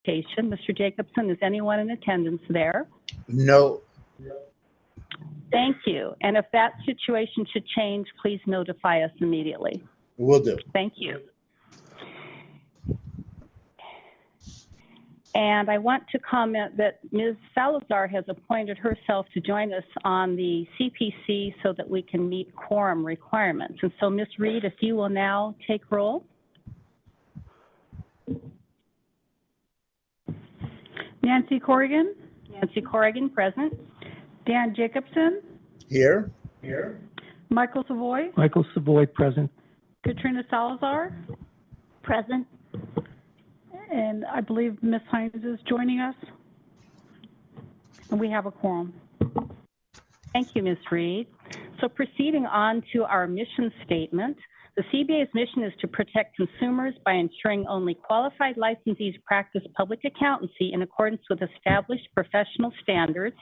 location. Mr. Jacobson, is anyone in attendance there? No. Thank you. And if that situation should change, please notify us immediately. Will do. Thank you. And I want to comment that Ms. Salazar has appointed herself to join us on the CPC so that we can meet quorum requirements. And so, Ms. Reed, if you will now take roll. Nancy Corrigan. Nancy Corrigan, present. Dan Jacobson. Here. Michael Savoy. Michael Savoy, present. Katrina Salazar. Present. And I believe Ms. Hines is joining us. And we have a quorum. Thank you, Ms. Reed. So proceeding on to our mission statement, the CBA's mission is to protect consumers by ensuring only qualified licensees practice public accountancy in accordance with established professional standards.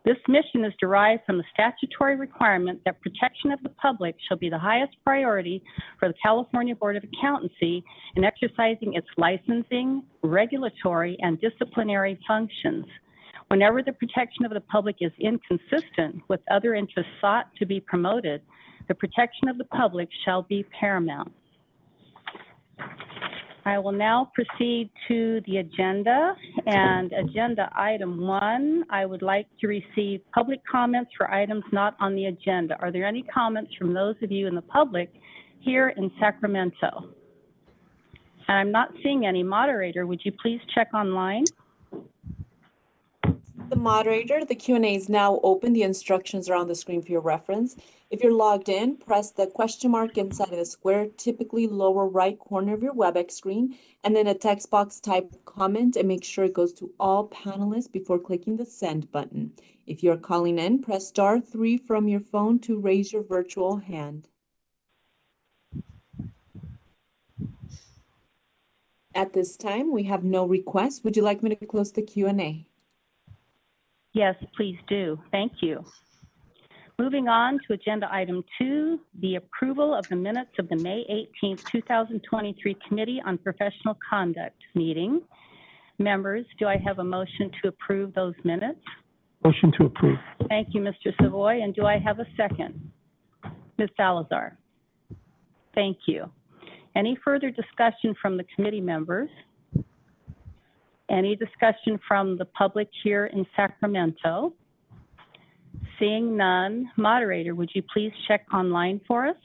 This mission is derived from the statutory requirement that protection of the public shall be the highest priority for the California Board of Accountancy in exercising its licensing, regulatory, and disciplinary functions. Whenever the protection of the public is inconsistent with other interests sought to be promoted, the protection of the public shall be paramount. I will now proceed to the agenda, and agenda item 1, I would like to receive public comments for items not on the agenda. Are there any comments from those of you in the public here in Sacramento? And I'm not seeing any. Moderator, would you please check online? The moderator, the Q&A is now open. The instructions are on the screen for your reference. If you're logged in, press the question mark inside of the square, typically lower right corner of your WebEx screen, and then a text box type comment and make sure it goes to all panelists before clicking the send button. If you're calling in, press *3 from your phone to raise your virtual hand. At this time, we have no requests. Would you like me to close the Q&A? Yes, please do. Thank you. Moving on to agenda item 2, the approval of the minutes of the May 18th, 2023 Committee on Professional Conduct meeting. Members, do I have a motion to approve those minutes? Motion to approve. Thank you, Mr. Savoy. And do I have a second? Ms. Salazar. Thank you. Any further discussion from the committee members? Any discussion from the public here in Sacramento? Seeing none, moderator, would you please check online for us?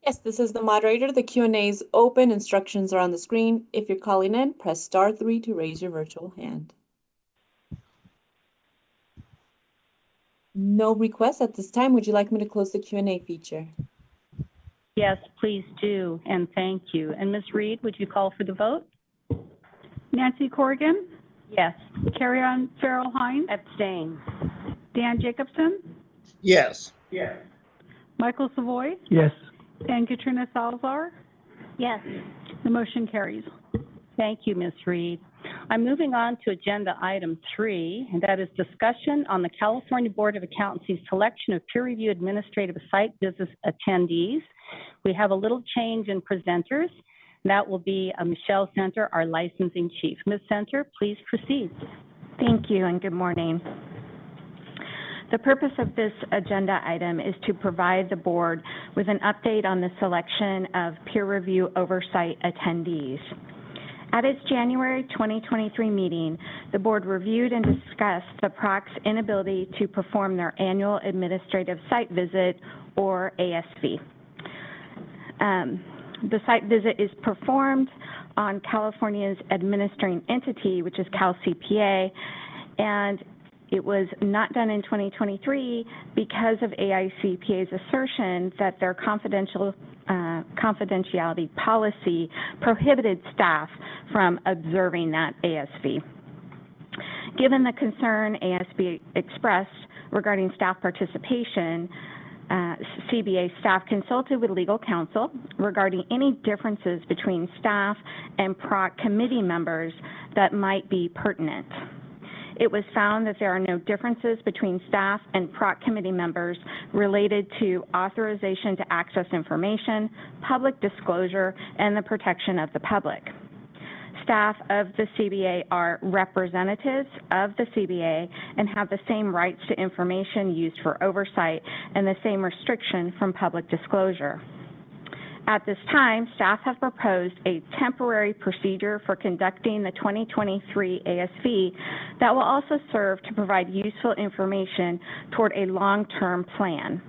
Yes, this is the moderator. The Q&A is open. Instructions are on the screen. If you're calling in, press *3 to raise your virtual hand. No requests at this time. Would you like me to close the Q&A feature? Yes, please do, and thank you. And Ms. Reed, would you call for the vote? Nancy Corrigan. Yes. Carry on Farrell Hines. Abstain. Dan Jacobson. Yes. Michael Savoy. Yes. And Katrina Salazar. Yes. The motion carries. Thank you, Ms. Reed. I'm moving on to agenda item 3, and that is discussion on the California Board of Accountancy's selection of peer review administrative site visit attendees. We have a little change in presenters. That will be Michelle Center, our licensing chief. Ms. Center, please proceed. Thank you and good morning. The purpose of this agenda item is to provide the board with an update on the selection of peer review oversight attendees. At its January 2023 meeting, the board reviewed and discussed the PROC's inability to perform their annual administrative site visit, or ASV. The site visit is performed on California's administering entity, which is CalCPA, and it was not done in 2023 because of AICPA's assertion that their confidentiality policy prohibited staff from observing that ASV. Given the concern ASB expressed regarding staff participation, CBA staff consulted with legal counsel regarding any differences between staff and PROC committee members that might be pertinent. It was found that there are no differences between staff and PROC committee members related to authorization to access information, public disclosure, and the protection of the public. Staff of the CBA are representatives of the CBA and have the same rights to information used for oversight and the same restriction from public disclosure. At this time, staff have proposed a temporary procedure for conducting the 2023 ASV that will also serve to provide useful information toward a long-term plan.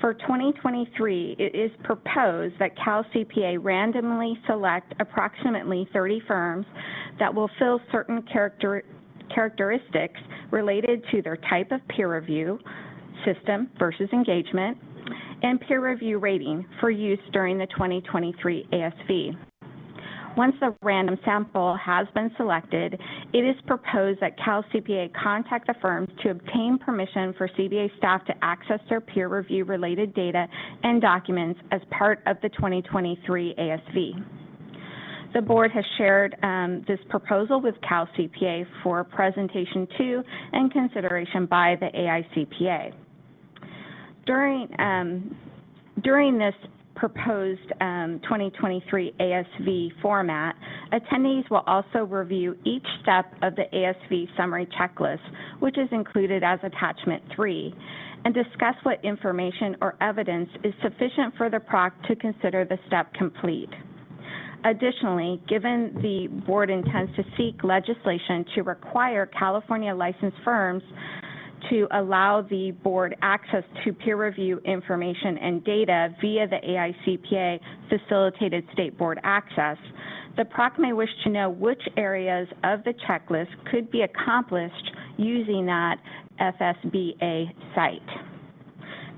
For 2023, it is proposed that Cal CPA randomly select approximately 30 firms that will fill certain characteristics related to their type of peer review, system versus engagement, and peer review rating for use during the 2023 ASV. Once the random sample has been selected, it is proposed that Cal CPA contact the firms to obtain permission for CBA staff to access their peer review related data and documents as part of the 2023 ASV. The board has shared this proposal with Cal CPA for presentation to and consideration by the AICPA. During this proposed 2023 ASV format, attendees will also review each step of the ASV summary checklist, which is included as attachment 3, and discuss what information or evidence is sufficient for the PROC to consider the step complete. Additionally, given the board intends to seek legislation to require California licensed firms to allow the board access to peer review information and data via the AICPA facilitated state board access, the PROC may wish to know which areas of the checklist could be accomplished using that FSBA site.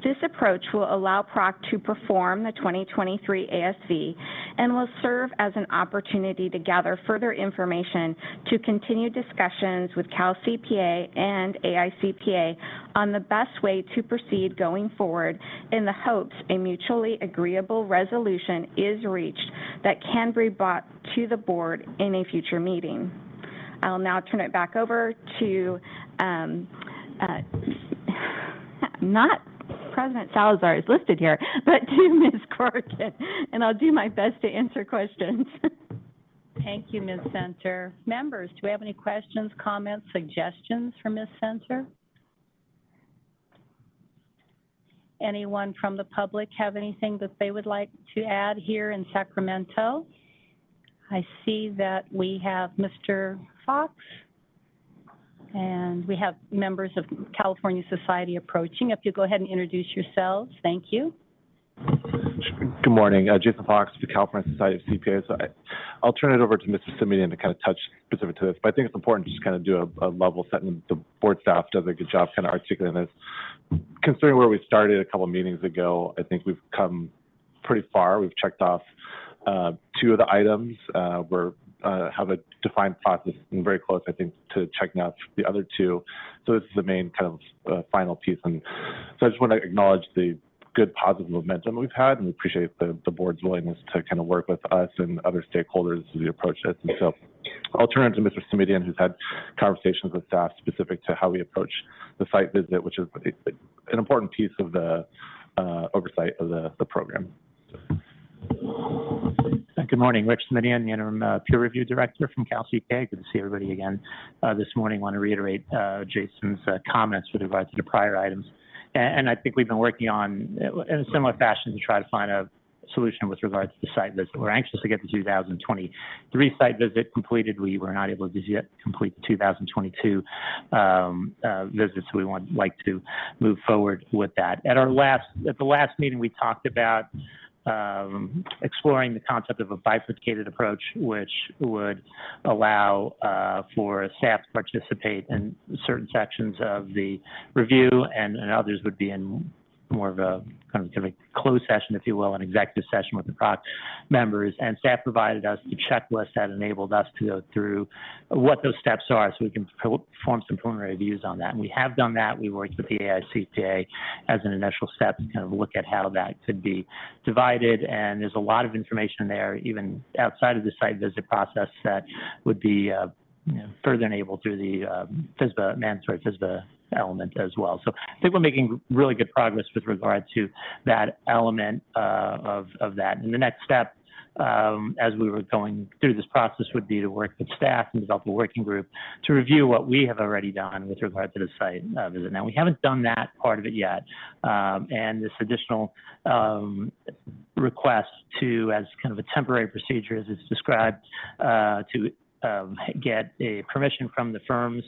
This approach will allow PROC to perform the 2023 ASV and will serve as an opportunity to gather further information to continue discussions with Cal CPA and AICPA on the best way to proceed going forward in the hopes a mutually agreeable resolution is reached that can be brought to the board in a future meeting. I'll now turn it back over to not President Salazar is listed here, but to Ms. Corrigan, and I'll do my best to answer questions. Thank you, Ms. Center. Members, do we have any questions, comments, suggestions for Ms. Center? Anyone from the public have anything that they would like to add here in Sacramento? I see that we have Mr. Fox, and we have members of California Society approaching. If you go ahead and introduce yourselves, thank you. Good morning, Jason Fox, the California Society of CPAs. So I'll turn it over to Mr. Simonian to kind of touch specific to this, but I think it's important to just kind of do a level set, and the board staff does a good job kind of articulating this. Considering where we started a couple of meetings ago, I think we've come pretty far. We've checked off 2 of the items. We're have a defined process and very close, I think, to checking off the other 2. So this is the main kind of final piece. And so I just want to acknowledge the good positive momentum we've had, and we appreciate the board's willingness to kind of work with us and other stakeholders as we approach this. And so I'll turn it to Mr. Simonian, who's had conversations with staff specific to how we approach the site visit, which is an important piece of the oversight of the program. Good morning, Rich Simonian, the interim peer review director from Cal CPA. Good to see everybody again this morning. I want to reiterate Jason's comments with regard to the prior items. And I think we've been working on, in a similar fashion, to try to find a solution with regard to the site visit. We're anxious to get the 2023 site visit completed. We were not able to yet complete the 2022 visit, so we would like to move forward with that. At the last meeting, we talked about exploring the concept of a bifurcated approach, which would allow for staff to participate in certain sections of the review, and others would be in more of a kind of a closed session, if you will, an executive session with the PROC members. And staff provided us the checklist that enabled us to go through what those steps are so we can perform some preliminary reviews on that. And we have done that. We worked with the AICPA as an initial step to kind of look at how that could be divided. And there's a lot of information there, even outside of the site visit process, that would be further enabled through the FSBA, mandatory FSBA element as well. So I think we're making really good progress with regard to that element of that. And the next step as we were going through this process would be to work with staff and develop a working group to review what we have already done with regard to the site visit. Now, we haven't done that part of it yet, and this additional request to, as kind of a temporary procedure, as it's described, to get a permission from the firms,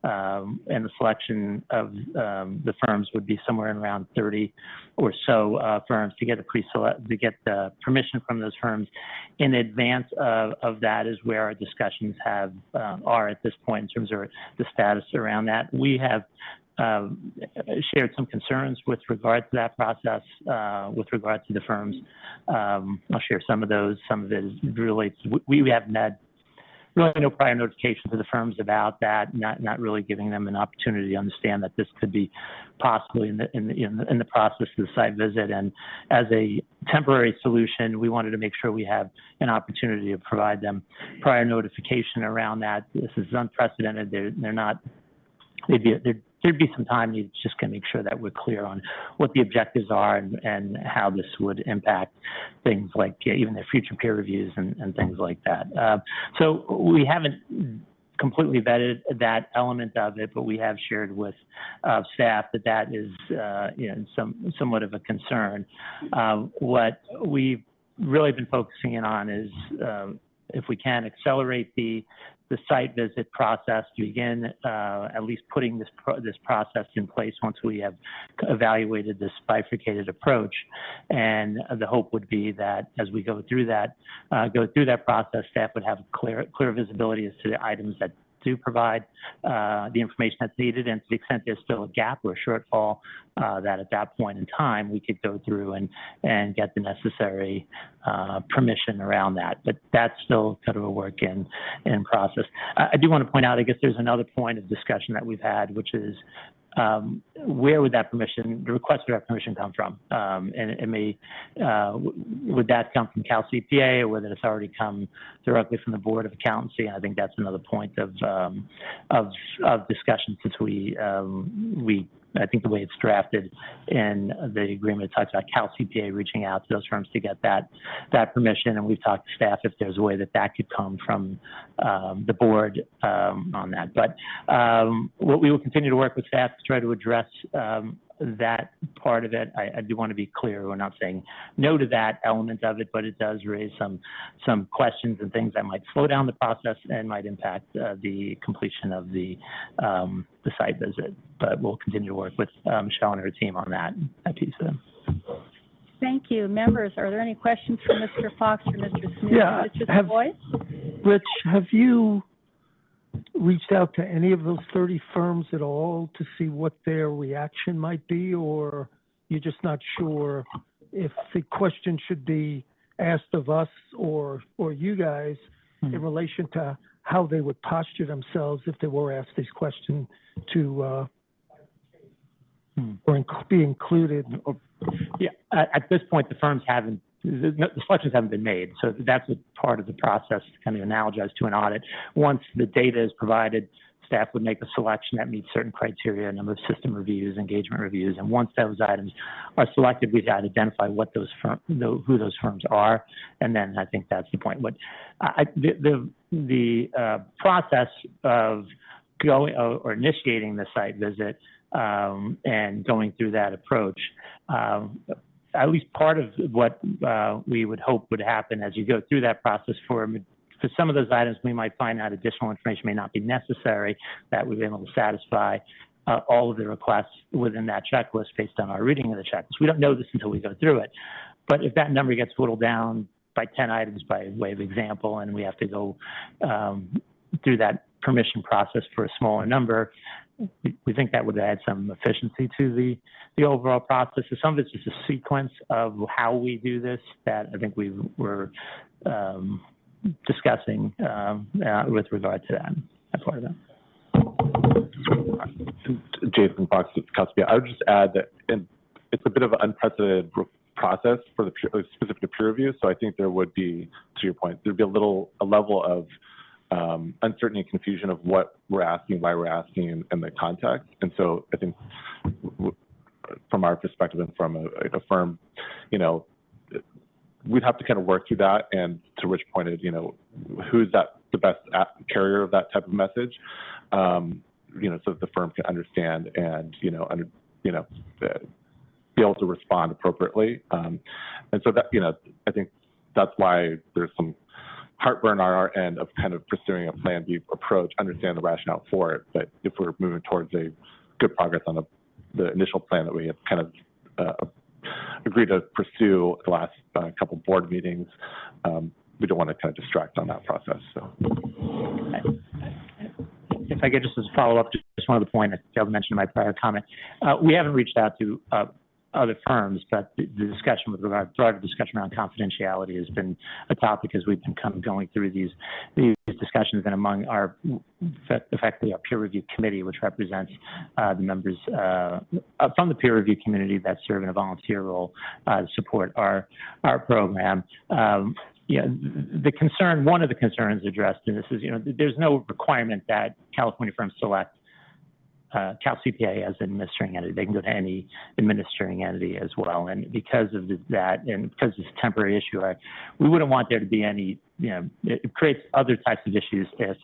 and the selection of the firms would be somewhere around 30 or so firms to get the permission from those firms. In advance of that is where our discussions are at this point in terms of the status around that. We have shared some concerns with regard to that process, with regard to the firms. I'll share some of those. Some of it relates. We haven't had really no prior notification to the firms about that, not really giving them an opportunity to understand that this could be possibly in the process of the site visit. And as a temporary solution, we wanted to make sure we have an opportunity to provide them prior notification around that. This is unprecedented. There'd be some time needed just to make sure that we're clear on what the objectives are and how this would impact things like even their future peer reviews and things like that. So we haven't completely vetted that element of it, but we have shared with staff that is somewhat of a concern. What we've really been focusing in on is if we can accelerate the site visit process to begin at least putting this process in place once we have evaluated this bifurcated approach. And the hope would be that as we go through that process, staff would have clear visibility as to the items that do provide the information that's needed, and to the extent there's still a gap or a shortfall, that at that point in time we could go through and get the necessary permission around that. But that's still kind of a work in process. I do want to point out, I guess there's another point of discussion that we've had, which is where would that permission, the request for that permission come from? And it may, would that come from Cal CPA, or whether it's already come directly from the Board of Accountancy? And I think that's another point of discussion, since I think the way it's drafted in the agreement, it talks about Cal CPA reaching out to those firms to get that permission. And we've talked to staff if there's a way that could come from the board on that. But what we will continue to work with staff to try to address that part of it. I do want to be clear, we're not saying no to that element of it, but it does raise some questions and things that might slow down the process and might impact the completion of the site visit. But we'll continue to work with Michelle and her team on that piece of it. Thank you. Members, are there any questions for Mr. Fox or Mr. Smith? Yeah, Mr. Savoy? Rich, have you reached out to any of those 30 firms at all to see what their reaction might be, or you're just not sure if the question should be asked of us or you guys in relation to how they would posture themselves if they were asked this question to or be included? Yeah, at this point, the selections haven't been made. So that's a part of the process to kind of analogize to an audit. Once the data is provided, staff would make a selection that meets certain criteria, a number of system reviews, engagement reviews. And once those items are selected, we've got to identify what who those firms are. And then I think that's the point. But the process of going or initiating the site visit and going through that approach, at least part of what we would hope would happen as you go through that process, for some of those items, we might find out additional information may not be necessary, that we've been able to satisfy all of the requests within that checklist based on our reading of the checklist. We don't know this until we go through it. But if that number gets whittled down by 10 items by way of example, and we have to go through that permission process for a smaller number, we think that would add some efficiency to the overall process. So some of it's just a sequence of how we do this that I think we were discussing with regard to that part of that. Jason Fox, I would just add that it's a bit of an unprecedented process for the specific to peer review. So I think there would be, to your point, there'd be a level of uncertainty and confusion of what we're asking, why we're asking, and the context. And so I think from our perspective and from a firm, we'd have to kind of work through that, and to Rich pointed, who's the best carrier of that type of message, so that the firm can understand and, be able to respond appropriately. And so that, I think that's why there's some heartburn on our end of kind of pursuing a Plan B approach, understand the rationale for it. But if we're moving towards a good progress on the initial plan that we have kind of agreed to pursue the last couple board meetings, we don't want to kind of distract on that process. So, if I could just as a follow-up, just one other point I failed to mention in my prior comment, we haven't reached out to other firms, but the discussion with regard broader discussion around confidentiality has been a topic as we've been kind of going through these discussions, and among our effectively our peer review committee, which represents the members from the peer review community that serve in a volunteer role to support our program. The concern, one of the concerns addressed in this is, there's no requirement that California firms select Cal CPA as an administering entity. They can go to any administering entity as well. And because of that, and because it's a temporary issue, we wouldn't want there to be any, it creates other types of issues if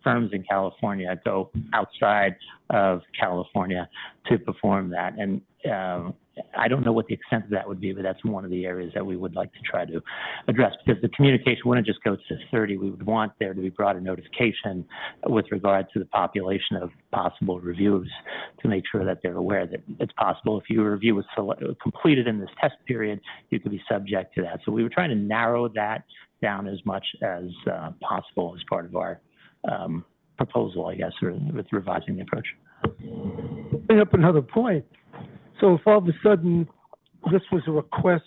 firms in California go outside of California to perform that. And I don't know what the extent of that would be, but that's one of the areas that we would like to try to address, because the communication wouldn't just go to 30. We would want there to be broader notification with regard to the population of possible reviews to make sure that they're aware that it's possible. If your review was completed in this test period, you could be subject to that. So we were trying to narrow that down as much as possible as part of our proposal, I guess, or with revising the approach. Bring up another point. So if all of a sudden this was a request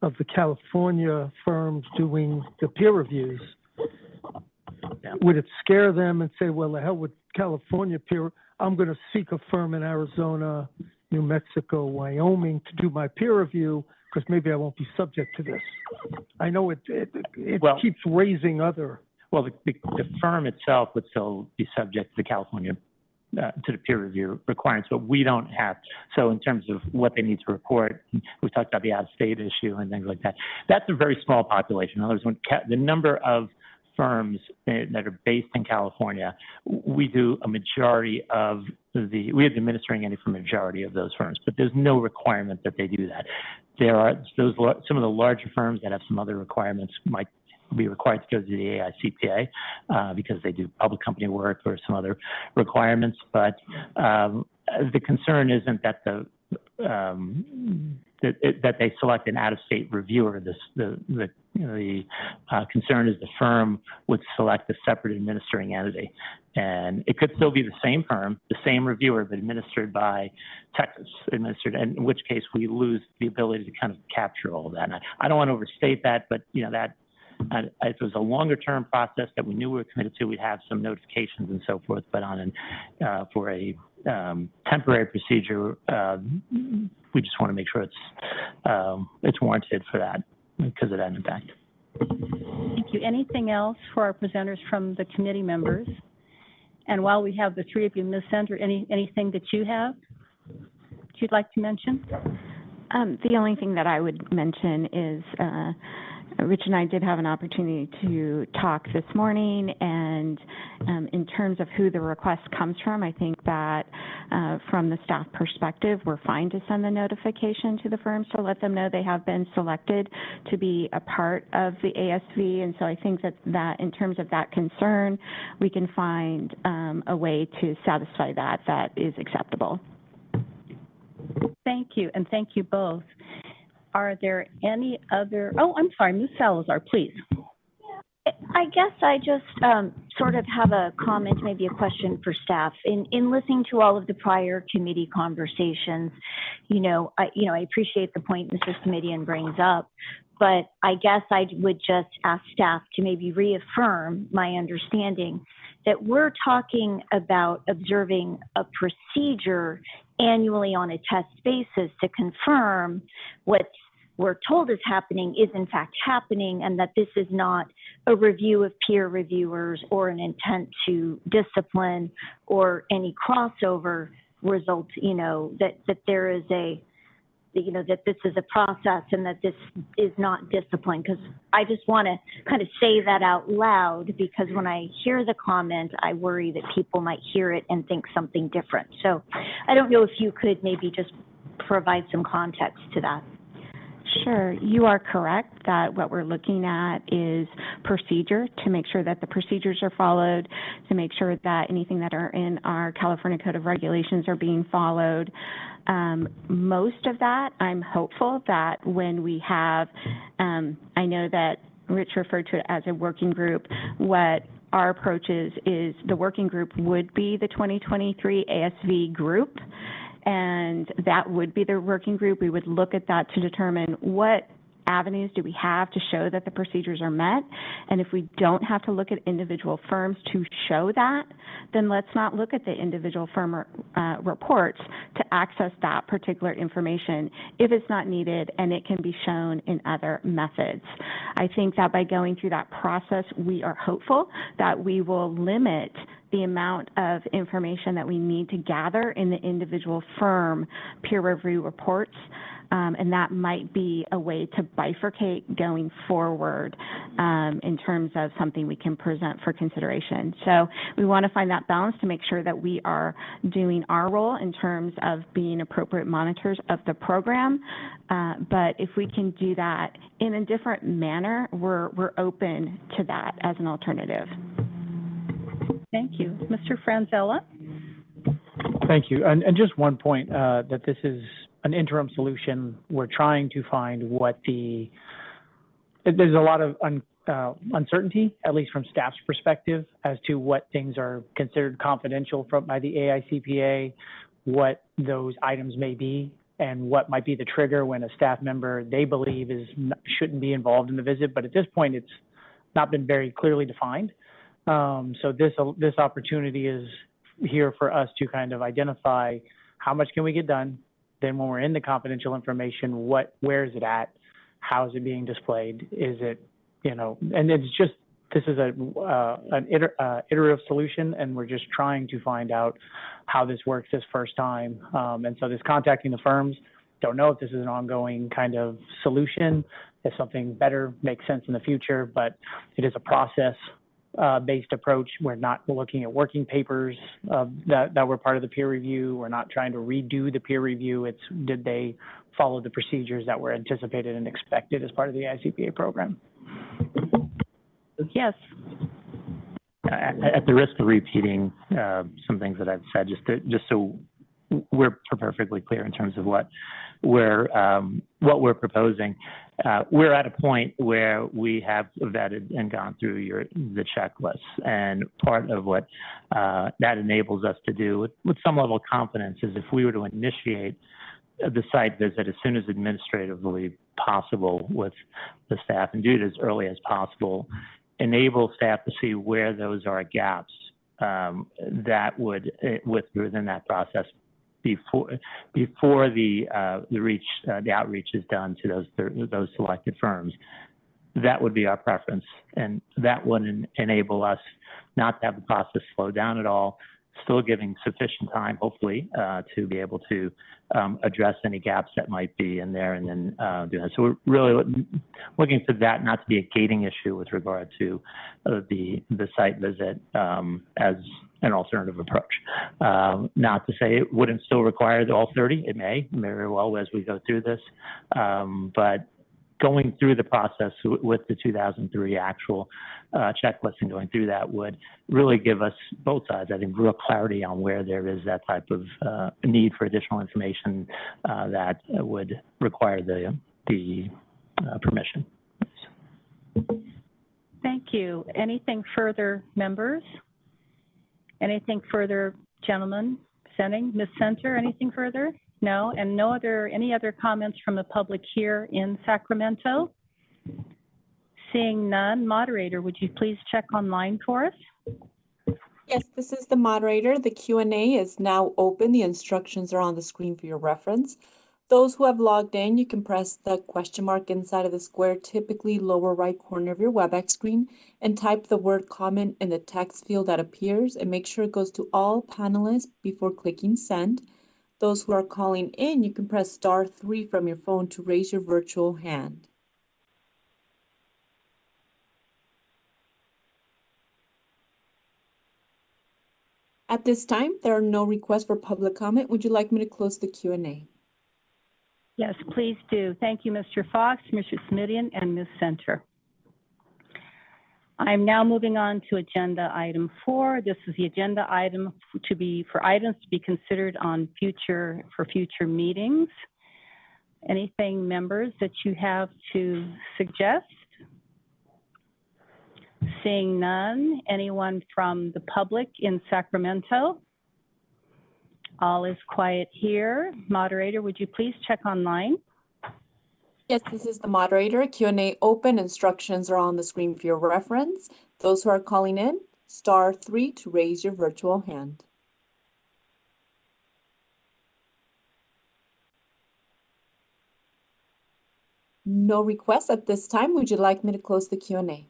of the California firms doing the peer reviews, would it scare them and say, well, the hell with California peer, I'm going to seek a firm in Arizona, New Mexico, Wyoming to do my peer review because maybe I won't be subject to this? I know it keeps raising other. Well, the firm itself would still be subject to the California to the peer review requirements, but we don't have. So in terms of what they need to report, we talked about the out-of-state issue and things like that. That's a very small population. In other words, the number of firms that are based in California, we do a majority of we have administering entity for a majority of those firms, but there's no requirement that they do that. There are some of the larger firms that have some other requirements might be required to go to the AICPA because they do public company work or some other requirements. But the concern isn't that that they select an out-of-state reviewer. The concern is the firm would select a separate administering entity, and it could still be the same firm, the same reviewer, but administered by Texas, and in which case we lose the ability to kind of capture all of that. And I don't want to overstate that, but that. If it was a longer-term process that we knew we were committed to, we'd have some notifications and so forth. But for a temporary procedure, we just want to make sure it's warranted for that because of that impact. Thank you. Anything else for our presenters from the committee members? And while we have the three of you, Ms. Sender, anything that you have that you'd like to mention? The only thing that I would mention is Rich and I did have an opportunity to talk this morning, and in terms of who the request comes from, I think that from the staff perspective, we're fine to send the notification to the firms to let them know they have been selected to be a part of the ASV. And so I think that in terms of that concern, we can find a way to satisfy that is acceptable. Thank you, and thank you both. Are there any other, I'm sorry, Ms. Salazar, please. I guess I just sort of have a comment, maybe a question for staff. In listening to all of the prior committee conversations, I appreciate the point Mrs. Comedian brings up, but I guess I would just ask staff to maybe reaffirm my understanding that we're talking about observing a procedure annually on a test basis to confirm what we're told is happening is in fact happening, and that this is not a review of peer reviewers or an intent to discipline or any crossover result, that there is a that this is a process and that this is not discipline, because I just want to kind of say that out loud, because when I hear the comment, I worry that people might hear it and think something different. So I don't know if you could maybe just provide some context to that. Sure. You are correct that what we're looking at is procedure, to make sure that the procedures are followed, to make sure that anything that are in our California Code of Regulations are being followed. Most of that, I'm hopeful that when we have, I know that Rich referred to it as a working group. What our approach is the working group would be the 2023 ASV group, and that would be the working group. We would look at that to determine what avenues do we have to show that the procedures are met. And if we don't have to look at individual firms to show that, then let's not look at the individual firm reports to access that particular information if it's not needed and it can be shown in other methods. I think that by going through that process, we are hopeful that we will limit the amount of information that we need to gather in the individual firm peer review reports. And that might be a way to bifurcate going forward in terms of something we can present for consideration. So we want to find that balance to make sure that we are doing our role in terms of being appropriate monitors of the program. But if we can do that in a different manner, we're open to that as an alternative. Thank you. Mr. Franzella? Thank you. And just one point, that this is an interim solution. We're trying to find there's a lot of uncertainty, at least from staff's perspective, as to what things are considered confidential by the AICPA, what those items may be, and what might be the trigger when a staff member they believe shouldn't be involved in the visit. But at this point, it's not been very clearly defined. So this opportunity is here for us to kind of identify how much can we get done. Then when we're in the confidential information, where is it at? How is it being displayed? Is it, and it's just, this is an iterative solution, and we're just trying to find out how this works this first time. And so this contacting the firms, don't know if this is an ongoing kind of solution, if something better makes sense in the future, but it is a process based approach. We're not looking at working papers that were part of the peer review. We're not trying to redo the peer review. It's did they follow the procedures that were anticipated and expected as part of the ICPA program? Yes. At the risk of repeating some things that I've said, just so we're perfectly clear in terms of what we're proposing. We're at a point where we have vetted and gone through the checklist, and part of what that enables us to do with some level of confidence is if we were to initiate the site visit as soon as administratively possible with the staff and do it as early as possible, enable staff to see where those are gaps that would within that process before the outreach is done to those selected firms. That would be our preference, and that would enable us not to have the process slow down at all, still giving sufficient time, hopefully, to be able to address any gaps that might be in there, and then do that. So we're really looking for that not to be a gating issue with regard to the site visit as an alternative approach. Not to say it wouldn't still require all 30. It may very well as we go through this, but going through the process with the 2003 actual checklist and going through that would really give us, both sides, I think, real clarity on where there is that type of need for additional information that would require the permission. Thank you. Anything further, members? Anything further, gentlemen? Ms. Center, anything further? No, and any other comments from the public here in Sacramento? Seeing none, moderator, would you please check online for us? Yes, this is the moderator. The Q&A is now open. The instructions are on the screen for your reference. Those who have logged in, you can press the question mark inside of the square, typically lower right corner of your WebEx screen, and type the word comment in the text field that appears, and make sure it goes to all panelists before clicking send. Those who are calling in, you can press star 3 from your phone to raise your virtual hand. At this time, there are no requests for public comment. Would you like me to close the Q&A? Yes, please do. Thank you, Mr. Fox, Mr. Smidian, and Ms. Center. I'm now moving on to agenda item 4. This is the agenda item for items to be considered on future meetings. Anything, members, that you have to suggest? Seeing none. Anyone from the public in Sacramento? All is quiet here. Moderator, would you please check online? Yes, this is the moderator. Q&A open. Instructions are on the screen for your reference. Those who are calling in, star 3 to raise your virtual hand. No requests at this time. Would you like me to close the Q&A?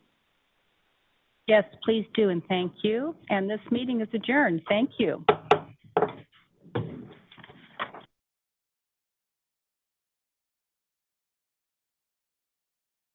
Yes, please do, and thank you. And this meeting is adjourned. Thank you.